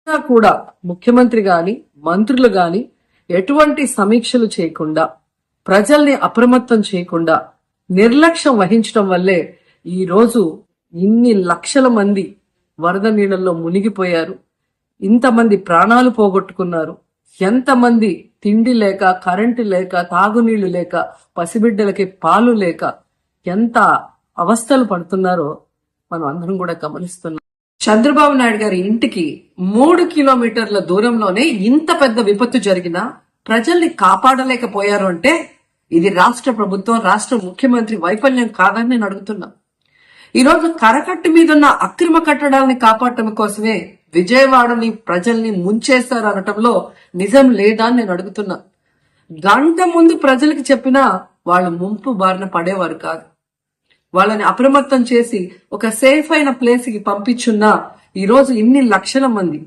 కూడా ముఖ్యమంత్రి గాని మంత్రులు గాని ఎటువంటి సమీక్షలు చేయకుండా ప్రజల్ని అప్రమత్తం చేయకుండా నిర్లక్ష్యం వహించడం వల్లే ఈ రోజు ఇన్ని లక్షల మంది వరద నీళ్ళల్లో మునిగిపోయారు. ఇంతమంది ప్రాణాలు పోగొట్టుకున్నారు. ఎంతమంది తిండి లేక, కరెంటు లేక, తాగునీళ్లు లేక, పసిబిడ్డలకి పాలు లేక ఎంత అవస్థలు పడుతున్నారో మనం అందరం కూడా గమనిస్తున్నాం. చంద్రబాబు నాయుడు గారి ఇంటికి 3 కిలోమీటర్ల దూరంలోనే ఇంత పెద్ద విపత్తు జరిగినా ప్రజల్ని కాపాడలేకపోయారు అంటే ఇది రాష్ట్ర ప్రభుత్వం, రాష్ట్ర ముఖ్యమంత్రి వైఫల్యం కాదని నేను అడుగుతున్నా. ఈరోజు కరకట్టు మీదున్న అక్రమ కట్టడాలని కాపాడటం కోసమే విజయవాడని ప్రజల్ని ముంచేస్తారు అనటంలో నిజం లేదా అని నేను అడుగుతున్నా. గంట ముందు ప్రజలకు చెప్పినా వాళ్ళు ముంపు బారిన పడేవారు కాదు. వాళ్ళని అప్రమత్తం చేసి ఒక సేఫ్ అయిన ప్లేస్ కి పంపించున్నా ఈరోజు ఇన్ని లక్షల మంది